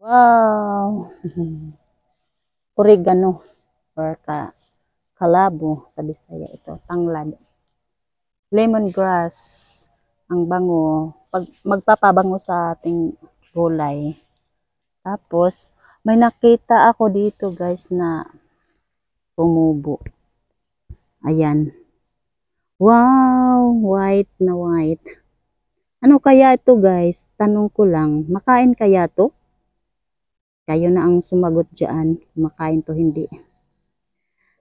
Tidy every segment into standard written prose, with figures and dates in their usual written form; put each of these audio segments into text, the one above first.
Wow! Oregano or kalabo sa Bisaya ito, tanglad. Lemongrass, ang bango, magpapabango sa ating gulay. Tapos, may nakita ako dito guys na tumubo. Ayan. Wow! White na white. Ano kaya ito guys? Tanong ko lang, makain kaya to? Kayo na ang sumagot dyan. Makain to hindi.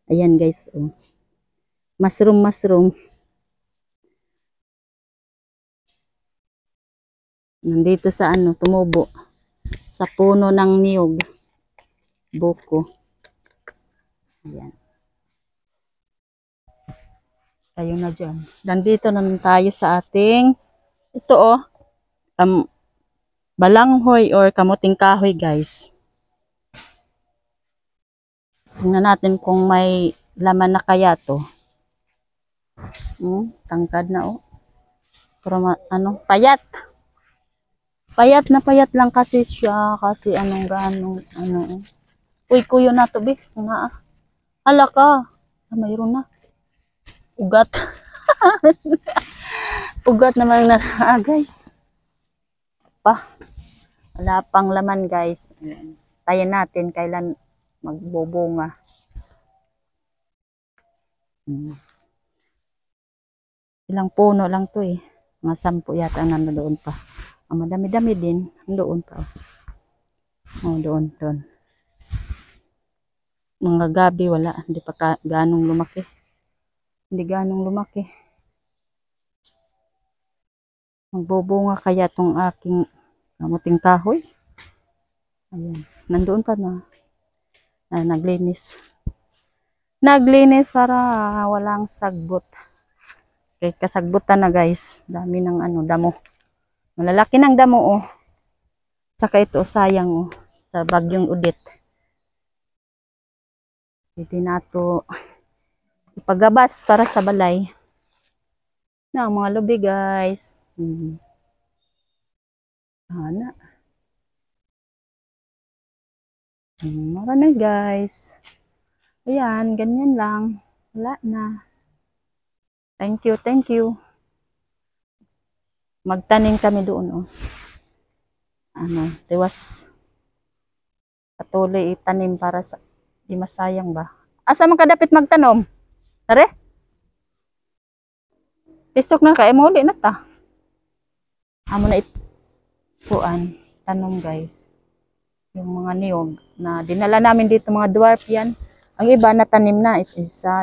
Ayan guys. Oh. Mushroom. Nandito sa tumubo. Sa puno ng niyog. Buko. Ayan. Kayo na dyan. Nandito naman tayo sa ating ito balanghoy or kamuting kahoy guys. Tingnan natin kung may laman na kaya to. Tangkad na Pero payat. Payat lang kasi siya kasi Uy, kuyo na to be. Hala ka. Mayroon na. Ugat. Ugat naman na guys. Wala pang laman guys. Tayo natin kailan magbubunga. Ilang puno lang to mga 10 yata nandoon pa. Madami-dami din doon pa. Doon. Mga gabi wala, hindi pa ganong lumaki. Magbubunga kaya tong aking kamuting kahoy. Ayan, nandoon pa na. Naglinis para walang sagbot. Okay, kasagbutan na guys. Dami ng damo. Malalaki ng damo Saka ito sayang sa bagyong Udit. Pwede na ito ipagabas para sa balay. Na mga lubi guys. Marami guys. Ayan, ganyan lang. Wala na. Thank you. Magtanim kami doon tiwas. Patuloy itanim para sa di masayang ba. Asa man kadapit magtanom? Tare? Isok na ka muli na ta. Amo na tanom guys. Yung mga niyog na dinala namin dito mga dwarf yan. Ang iba na tanim na. Isa